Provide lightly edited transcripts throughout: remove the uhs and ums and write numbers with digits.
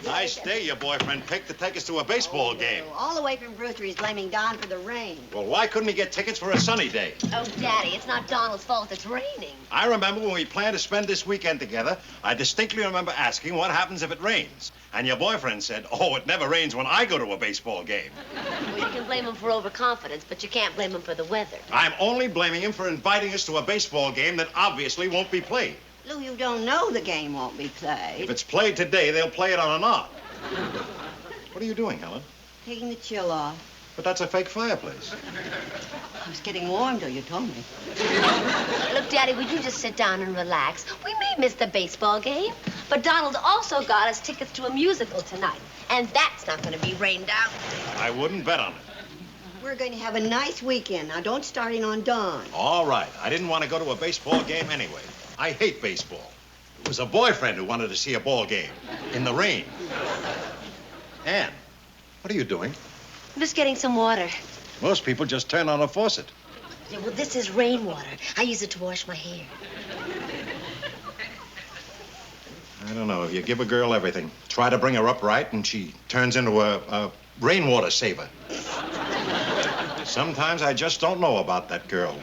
Nice day your boyfriend picked to take us to a baseball game. All the way from Brewster, he's blaming Don for the rain. Well, why couldn't he get tickets for a sunny day? Oh, Daddy, it's not Donald's fault it's raining. I remember when we planned to spend this weekend together, I distinctly remember asking what happens if it rains. And your boyfriend said, oh, it never rains when I go to a baseball game. Well, you can blame him for overconfidence, but you can't blame him for the weather. I'm only blaming him for inviting us to a baseball game that obviously won't be played. Lou, you don't know the game won't be played. If it's played today, they'll play it on and on. What are you doing, Helen? Taking the chill off. But that's a fake fireplace. I was getting warm till you told me. Look, Daddy, would you just sit down and relax? We may miss the baseball game, but Donald also got us tickets to a musical tonight, and that's not going to be rained out. I wouldn't bet on it. We're going to have a nice weekend. Now, don't start in on Don. All right. I didn't want to go to a baseball game anyway. I hate baseball. It was a boyfriend who wanted to see a ball game in the rain. Ann, what are you doing? I'm just getting some water. Most people just turn on a faucet. Yeah, well, this is rainwater. I use it to wash my hair. I don't know. If you give a girl everything, try to bring her up right, and she turns into a rainwater saver. Sometimes I just don't know about that girl.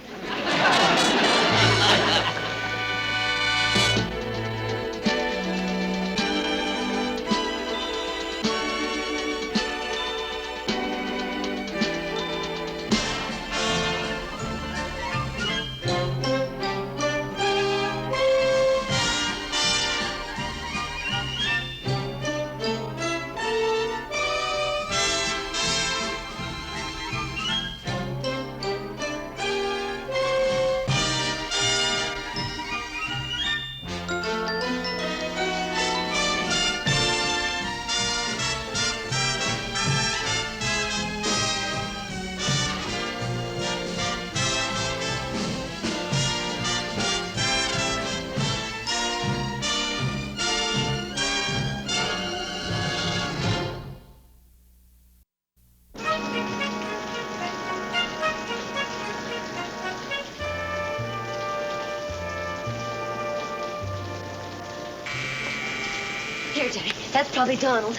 Here, Daddy. That's probably Donald.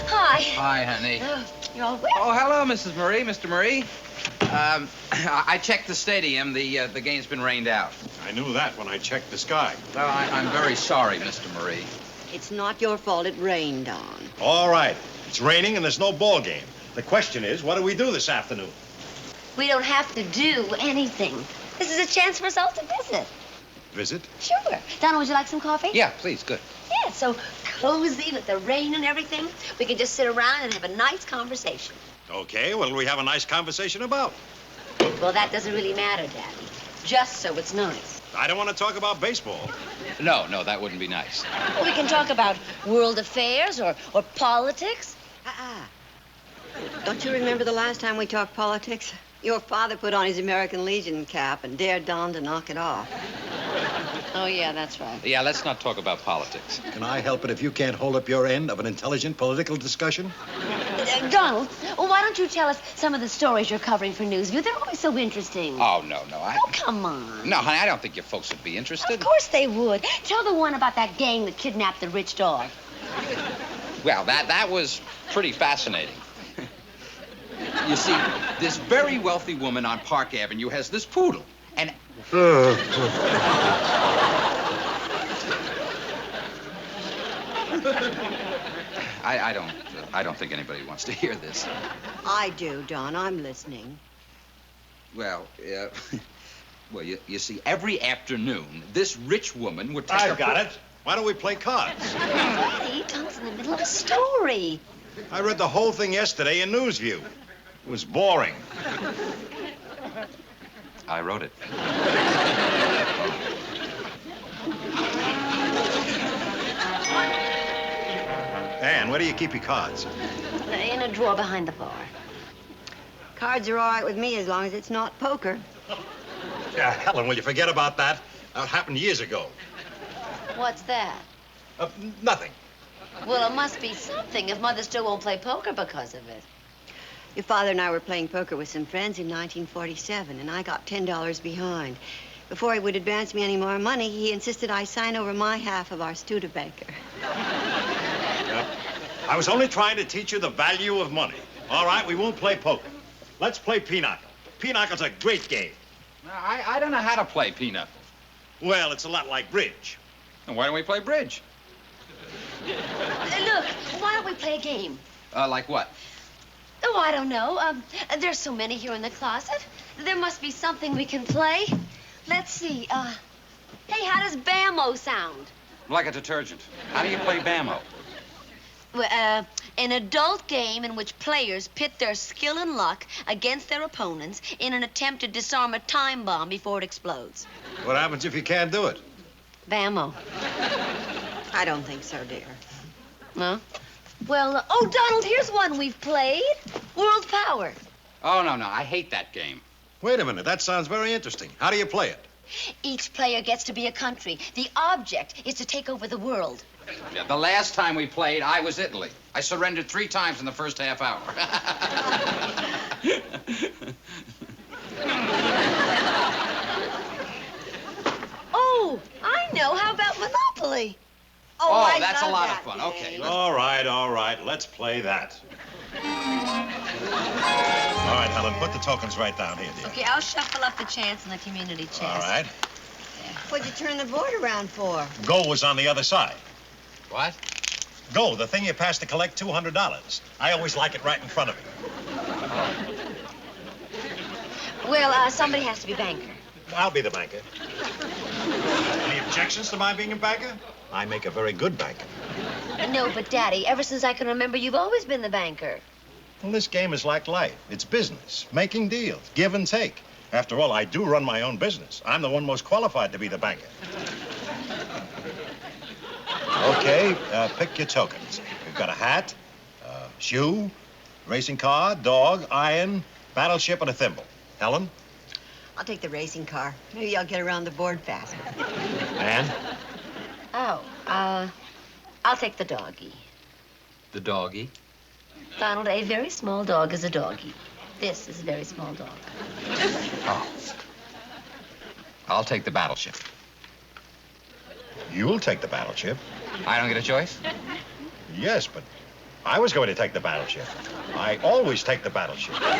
Hi. Hi, honey. Oh, you're all wet. Oh, hello, Mrs. Marie, Mr. Marie. I checked the stadium. The game's been rained out. I knew that when I checked the sky. Well, I'm very sorry, Mr. Marie. It's not your fault it rained, Don. All right. It's raining and there's no ball game. The question is, what do we do this afternoon? We don't have to do anything. This is a chance for us all to visit. Visit? Sure. Donald, would you like some coffee? Yeah, please, good. Yeah, so cozy with the rain and everything. We can just sit around and have a nice conversation. Okay, what do we have a nice conversation about? Well, that doesn't really matter, Daddy. Just so it's nice. I don't want to talk about baseball. No, that wouldn't be nice. Well, we can talk about world affairs or politics. Don't you remember the last time we talked politics? Your father put on his American Legion cap and dared Don to knock it off. Oh, yeah, that's right. Yeah, let's not talk about politics. Can I help it if you can't hold up your end of an intelligent political discussion? Donald, why don't you tell us some of the stories you're covering for Newsview? They're always so interesting. Oh, no. Oh, come on. No, honey, I don't think your folks would be interested. Of course they would. Tell the one about that gang that kidnapped the rich dog. Well, that was pretty fascinating. You see, this very wealthy woman on Park Avenue has this poodle, and... I don't think anybody wants to hear this. I do, Don. I'm listening. Well, well, you see, every afternoon, this rich woman would take I've got it. Why don't we play cards? Daddy, Donald's in the middle of a story. I read the whole thing yesterday in Newsview. It was boring. I wrote it. Ann, where do you keep your cards? In a drawer behind the bar. Cards are all right with me as long as it's not poker. Yeah, Helen, will you forget about that? That happened years ago. What's that? Nothing. Well, it must be something if Mother still won't play poker because of it. Your father and I were playing poker with some friends in 1947, and I got $10 behind. Before he would advance me any more money, he insisted I sign over my half of our Studebaker. Yep. I was only trying to teach you the value of money. All right, we won't play poker. Let's play pinochle. Pinochle's a great game. I don't know how to play pinochle. Well, it's a lot like bridge. And why don't we play bridge? Look, why don't we play a game? Like what? Oh, I don't know. There's so many here in the closet. There must be something we can play. Let's see. Hey, how does Bammo sound? Like a detergent. How do you play Bammo? Well, an adult game in which players pit their skill and luck against their opponents in an attempt to disarm a time bomb before it explodes. What happens if you can't do it? Bammo. I don't think so, dear. No? Well, oh, Donald, here's one we've played. World Power. Oh, no, I hate that game. Wait a minute, that sounds very interesting. How do you play it? Each player gets to be a country. The object is to take over the world. Yeah, the last time we played, I was Italy. I surrendered 3 times in the first half hour. Oh, I know. How about Monopoly? Oh, I that's a love lot that of fun. game. Okay. All right. Let's play that. All right, Helen, put the tokens right down here, dear. Okay, I'll shuffle up the chance in the community chest. All right. What'd you turn the board around for? Go was on the other side. What? Go, the thing you pass to collect $200. I always like it right in front of me. Well, somebody has to be banker. I'll be the banker. Any objections to my being a banker? I make a very good banker. No, but Daddy, ever since I can remember, you've always been the banker. Well, this game is like life. It's business, making deals, give and take. After all, I do run my own business. I'm the one most qualified to be the banker. Okay, pick your tokens. We've got a hat, shoe, racing car, dog, iron, battleship, and a thimble. Helen? I'll take the racing car. Maybe I'll get around the board faster. Ann? Oh, I'll take the doggy. The doggy? Donald, a very small dog is a doggy. This is a very small dog. Oh. I'll take the battleship. You'll take the battleship. I don't get a choice? Yes, but I was going to take the battleship. I always take the battleship. Well,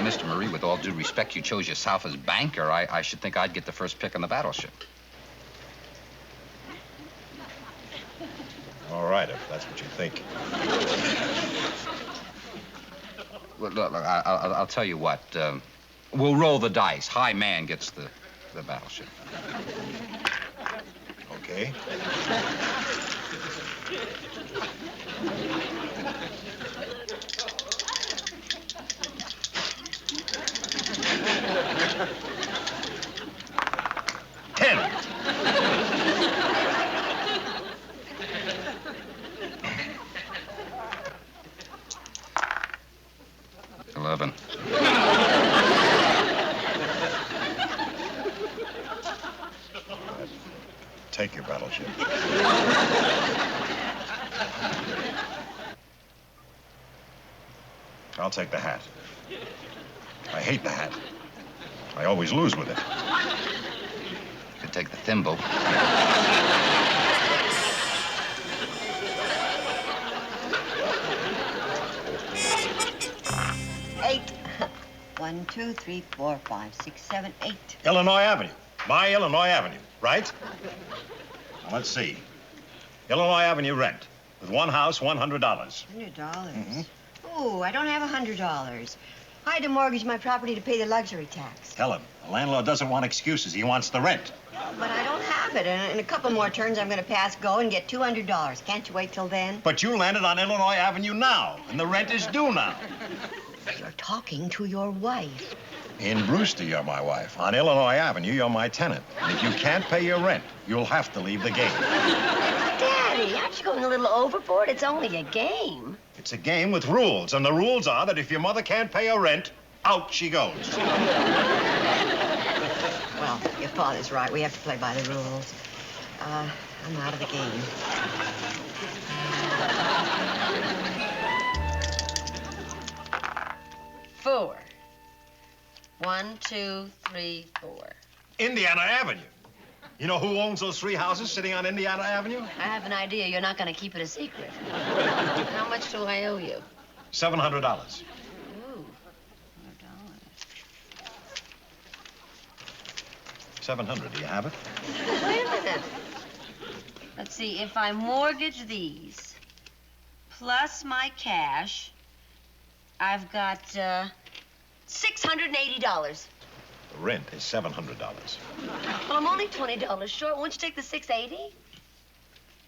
Mr. Marie, with all due respect, you chose yourself as banker. I should think I'd get the first pick on the battleship. All right, if that's what you think. Look, I'll tell you what. We'll roll the dice. High man gets the battleship. Okay. $10. $11. Take your battleship. I'll take the hat. I hate the hat. I always lose with it. You could take the thimble. 8. 1, 2, 3, 4, 5, 6, 7, 8. Illinois Avenue. My Illinois Avenue, right? Now, let's see. Illinois Avenue rent. With one house, $100. $100? Ooh, I don't have $100. I had to mortgage my property to pay the luxury tax. Helen, the landlord doesn't want excuses. He wants the rent. But I don't have it. And in a couple more turns, I'm going to pass go and get $200. Can't you wait till then? But you landed on Illinois Avenue now, and the rent is due now. You're talking to your wife. In Brewster, you're my wife. On Illinois Avenue, you're my tenant. And if you can't pay your rent, you'll have to leave the game. Daddy, aren't you going a little overboard? It's only a game. It's a game with rules, and the rules are that if your mother can't pay her rent, out she goes. Well, your father's right. We have to play by the rules. I'm out of the game. Four. 1, 2, 3, 4. Indiana Avenue. You know who owns those 3 houses sitting on Indiana Avenue? I have an idea you're not going to keep it a secret. How much do I owe you? $700. Ooh, $700. Do you have it? wait a minute. Let's see, if I mortgage these, plus my cash, I've got, $680. The rent is $700. Well, I'm only $20 short. Won't you take the $680?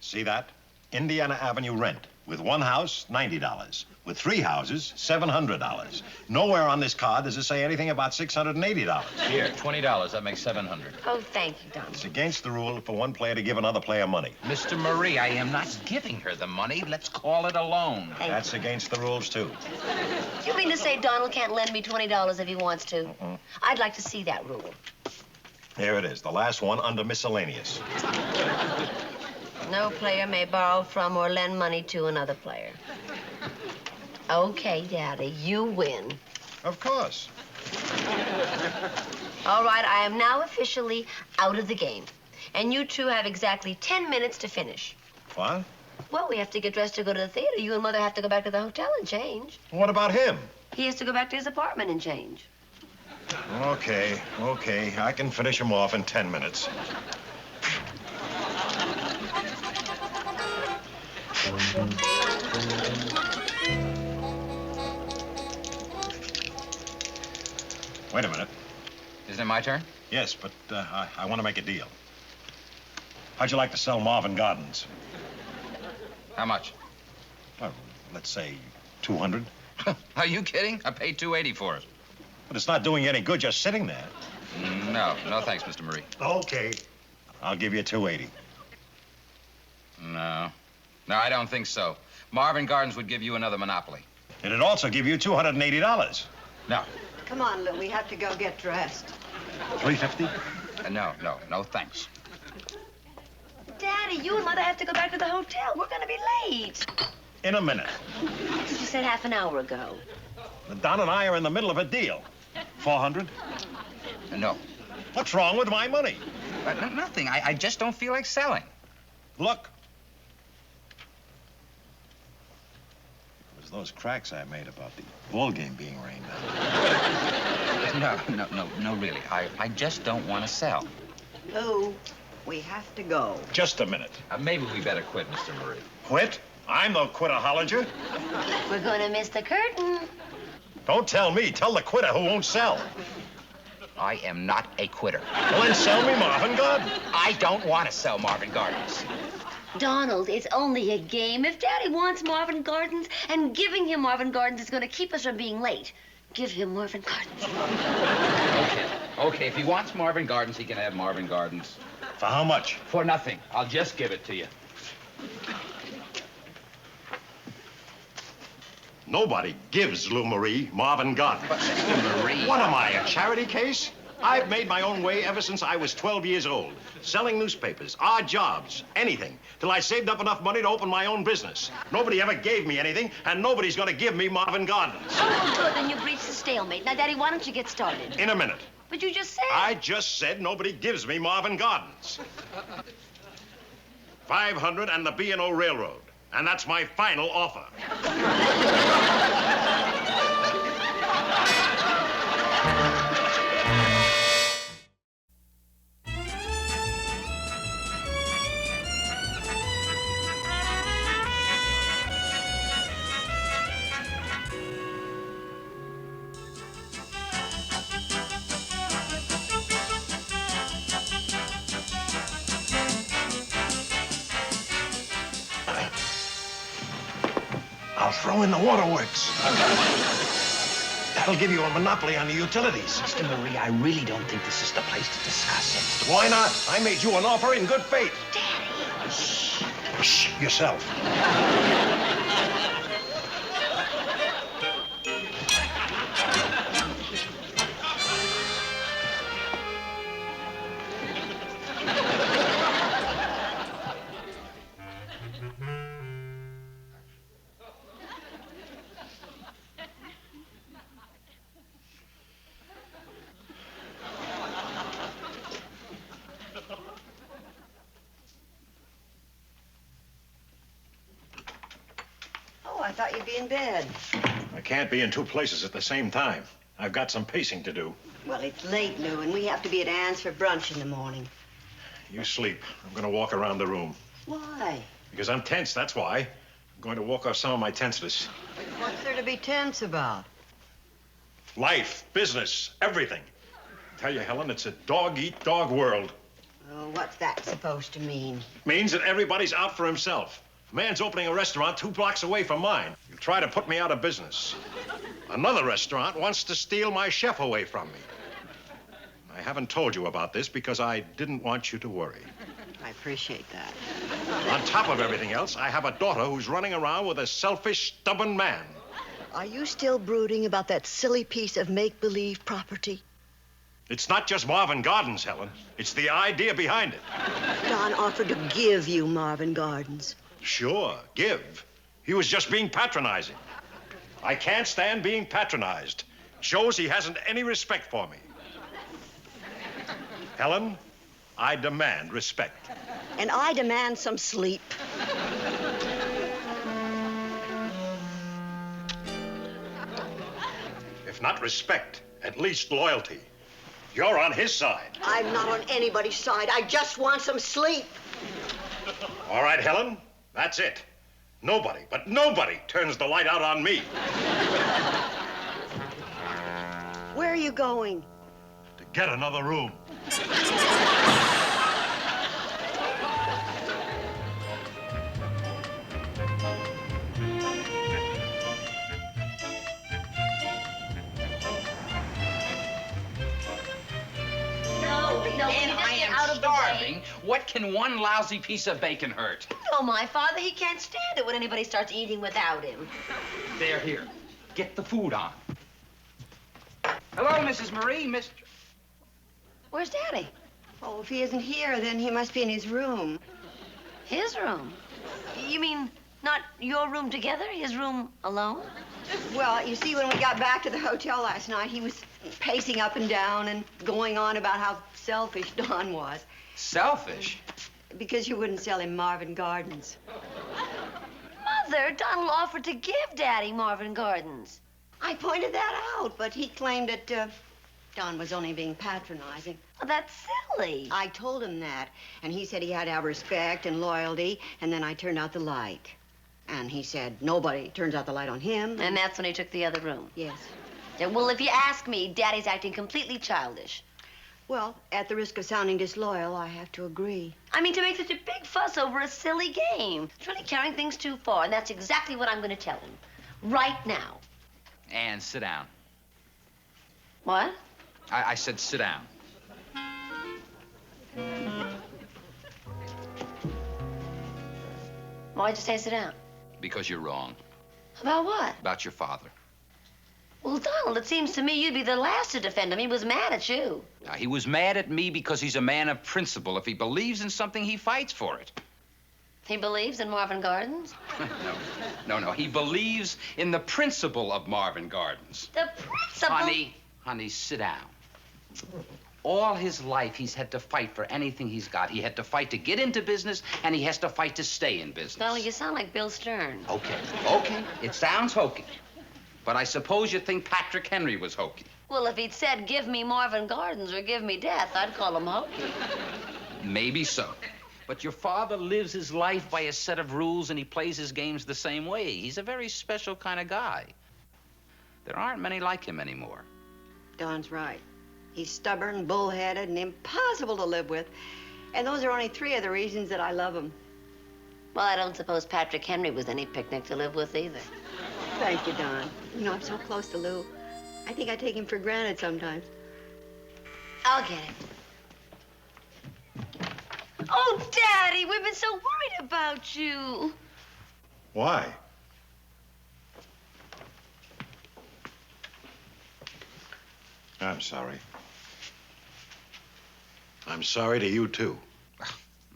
See that? Indiana Avenue rent. With 1 house, $90. With 3 houses, $700. Nowhere on this card does it say anything about $680. Here, $20. That makes $700. Oh, thank you, Donald. It's against the rule for one player to give another player money. Mr. Marie, I am not giving her the money. Let's call it a loan. That's against the rules, too. You mean to say Donald can't lend me $20 if he wants to? I'd like to see that rule. Here it is, the last one under miscellaneous. No player may borrow from or lend money to another player. Okay, Daddy, you win. Of course. All right, I am now officially out of the game. And you two have exactly 10 minutes to finish. What? Well, we have to get dressed to go to the theater. You and Mother have to go back to the hotel and change. What about him? He has to go back to his apartment and change. Okay. I can finish him off in 10 minutes. Wait a minute. Isn't it my turn? Yes, but I want to make a deal. How'd you like to sell Marvin Gardens? How much? Well, let's say 200. Are you kidding? I paid $280 for it. But it's not doing you any good just sitting there. No thanks, Mr. Marie. Okay. I'll give you 280. No, I don't think so. Marvin Gardens would give you another monopoly. It'd also give you $280. No. Come on, Lou. We have to go get dressed. $350? No, thanks. Daddy, you and Mother have to go back to the hotel. We're going to be late. In a minute. You said half an hour ago. Don and I are in the middle of a deal. 400? No. What's wrong with my money? Nothing. I just don't feel like selling. Look. It was those cracks I made about the ball game being rained on. No, really. I just don't want to sell. Lou, we have to go. Just a minute. Maybe we better quit, Mr. Marie. Quit? I'm no quitter-holiger. We're going to miss the curtain. Don't tell me. Tell the quitter who won't sell. I am not a quitter. Well, then sell me Marvin Gardens. I don't want to sell Marvin Gardens. Donald, it's only a game. If Daddy wants Marvin Gardens, and giving him Marvin Gardens is going to keep us from being late, give him Marvin Gardens. Okay, if he wants Marvin Gardens, he can have Marvin Gardens. For how much? For nothing. I'll just give it to you. Nobody gives Lou Marie Marvin Gardens. But Mr. Marie... What am I, a charity case? I've made my own way ever since I was 12 years old. Selling newspapers, odd jobs, anything, till I saved up enough money to open my own business. Nobody ever gave me anything, and nobody's gonna give me Marvin Gardens. Oh, good, then you've reached a stalemate. Now, Daddy, why don't you get started? In a minute. But you just said... I just said nobody gives me Marvin Gardens. 500 and the B&O Railroad. And that's my final offer. I'll throw in the waterworks. That'll give you a monopoly on the utilities. Mr. Marie, I really don't think this is the place to discuss it. Why not? I made you an offer in good faith. Daddy! Shh. Shh, yourself. I thought you'd be in bed. I can't be in two places at the same time. I've got some pacing to do. Well, it's late, Lou, and we have to be at Ann's for brunch in the morning. You sleep. I'm going to walk around the room. Why? Because I'm tense, that's why. I'm going to walk off some of my tenseness. What's there to be tense about? Life, business, everything. I tell you, Helen, it's a dog-eat-dog world. Oh, what's that supposed to mean? Means that everybody's out for himself. A man's opening a restaurant 2 blocks away from mine. You try to put me out of business. Another restaurant wants to steal my chef away from me. I haven't told you about this because I didn't want you to worry. I appreciate that. On top of everything else, I have a daughter who's running around with a selfish, stubborn man. Are you still brooding about that silly piece of make-believe property? It's not just Marvin Gardens, Helen. It's the idea behind it. Don offered to give you Marvin Gardens. Sure, give. He was just being patronizing. I can't stand being patronized. Shows he hasn't any respect for me. Helen, I demand respect. And I demand some sleep. If not respect, at least loyalty. You're on his side. I'm not on anybody's side. I just want some sleep. All right, Helen, that's it. Nobody, but nobody turns the light out on me. Where are you going? To get another room. And I am starving. What can one lousy piece of bacon hurt? Oh, my father, he can't stand it when anybody starts eating without him. There, here. Get the food on. Hello, Mrs. Marie, Mr. Where's Daddy? Oh, if he isn't here, then he must be in his room. His room? You mean not your room together, his room alone? Well, you see, when we got back to the hotel last night, he was pacing up and down and going on about how selfish Don was. Selfish? Because you wouldn't sell him Marvin Gardens. Mother, Donald offered to give Daddy Marvin Gardens. I pointed that out, but he claimed that Don was only being patronizing. Well, that's silly. I told him that, and he said he had to have respect and loyalty, and then I turned out the light. And he said nobody turns out the light on him. And that's when he took the other room. Yes. Yeah, well, if you ask me, Daddy's acting completely childish. Well, at the risk of sounding disloyal, I have to agree. I mean, to make such a big fuss over a silly game. It's really carrying things too far, and that's exactly what I'm going to tell him. Right now. Ann, sit down. What? I said sit down. Why'd you say sit down? Because you're wrong. About what? About your father. Well, Donald, it seems to me you'd be the last to defend him. He was mad at you. Now, he was mad at me because he's a man of principle. If he believes in something, he fights for it. He believes in Marvin Gardens? No. He believes in the principle of Marvin Gardens. The principle? Honey, sit down. All his life, he's had to fight for anything he's got. He had to fight to get into business, and he has to fight to stay in business. Donald, you sound like Bill Stern. Okay. It sounds hokey. But I suppose you think Patrick Henry was hokey. Well, if he'd said, give me Marvin Gardens or give me death, I'd call him hokey. Maybe so. But your father lives his life by a set of rules, and he plays his games the same way. He's a very special kind of guy. There aren't many like him anymore. Don's right. He's stubborn, bullheaded, and impossible to live with. And those are only 3 of the reasons that I love him. Well, I don't suppose Patrick Henry was any picnic to live with either. Thank you, Don. You know, I'm so close to Lou. I think I take him for granted sometimes. I'll get him. Oh, Daddy, we've been so worried about you. Why? I'm sorry. I'm sorry to you, too.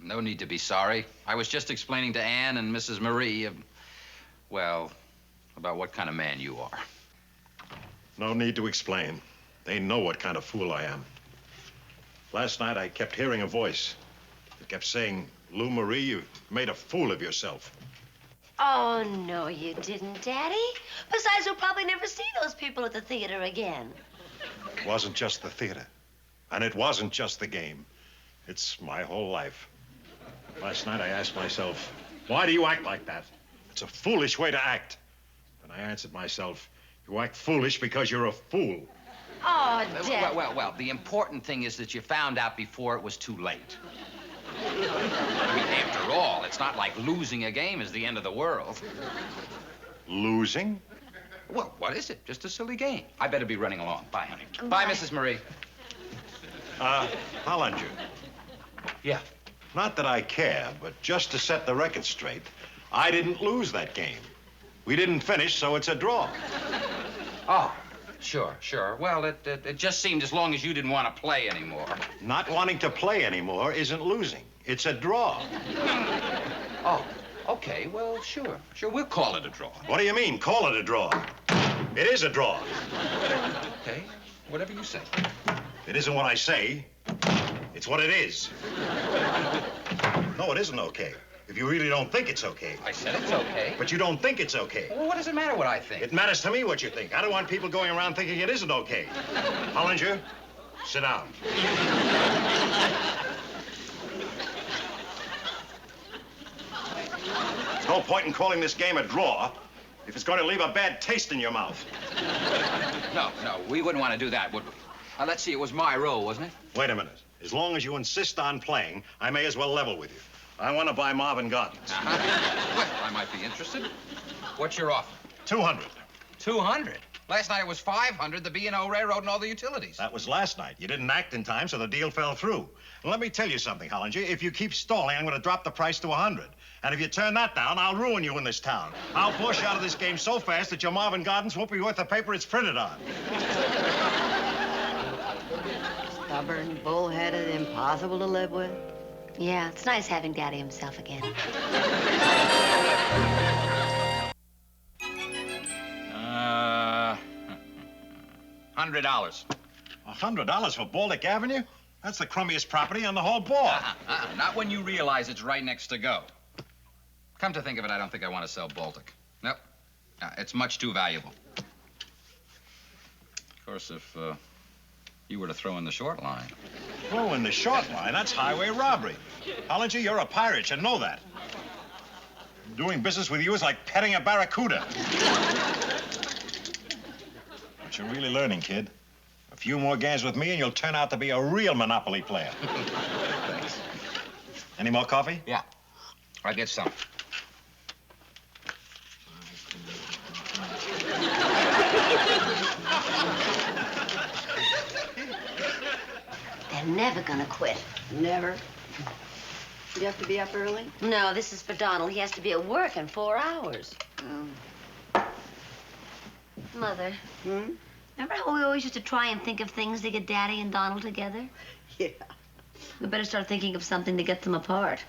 No need to be sorry. I was just explaining to Ann and Mrs. Marie, well, about what kind of man you are. No need to explain. They know what kind of fool I am. Last night, I kept hearing a voice. It kept saying, Lou Marie, you've made a fool of yourself. Oh, no, you didn't, Daddy. Besides, you'll probably never see those people at the theater again. It wasn't just the theater. And it wasn't just the game. It's my whole life. Last night I asked myself, why do you act like that? It's a foolish way to act. And I answered myself, you act foolish because you're a fool. Oh, Dad. Well, the important thing is that you found out before it was too late. I mean, after all, it's not like losing a game is the end of the world. Losing? Well, what is it? Just a silly game. I better be running along. Bye, honey. Bye, Mrs. Marie. Hollinger. Yeah. Not that I care, but just to set the record straight, I didn't lose that game. We didn't finish, so it's a draw. Oh, sure. Well, it just seemed as long as you didn't want to play anymore. Not wanting to play anymore isn't losing. It's a draw. Oh, okay. Well, sure. We'll call it a draw. What do you mean, call it a draw? It is a draw. Okay. Whatever you say. It isn't what I say. It's what it is. No, it isn't okay. If you really don't think it's okay. I said it's okay. But you don't think it's okay. Well, what does it matter what I think? It matters to me what you think. I don't want people going around thinking it isn't okay. Hollinger, sit down. There's no point in calling this game a draw if it's going to leave a bad taste in your mouth. No, we wouldn't want to do that, would we? Let's see, it was my role, wasn't it? Wait a minute. As long as you insist on playing, I may as well level with you. I want to buy Marvin Gardens. Well, I might be interested. What's your offer? 200. 200? Last night it was 500, the B&O Railroad and all the utilities. That was last night. You didn't act in time, so the deal fell through. And let me tell you something, Hollinger. If you keep stalling, I'm going to drop the price to 100. And if you turn that down, I'll ruin you in this town. I'll force you out of this game so fast that your Marvin Gardens won't be worth the paper it's printed on. Stubborn, bullheaded, impossible to live with. Yeah, it's nice having Daddy himself again. $100. $100 for Baltic Avenue? That's the crummiest property on the whole board. Not when you realize it's right next to go. Come to think of it, I don't think I want to sell Baltic. Nope. It's much too valuable. Of course, if you were to throw in the short line. Throw in the short line? That's highway robbery. Hollinger, you're a pirate. You should know that. Doing business with you is like petting a barracuda. But you're really learning, kid. A few more games with me and you'll turn out to be a real Monopoly player. Thanks. Any more coffee? Yeah. I'll get some. They're never gonna quit. Never. You have to be up early? No, this is for Donald. He has to be at work in 4 hours. Mother. Remember how we always used to try and think of things to get Daddy and Donald together? Yeah. We better start thinking of something to get them apart.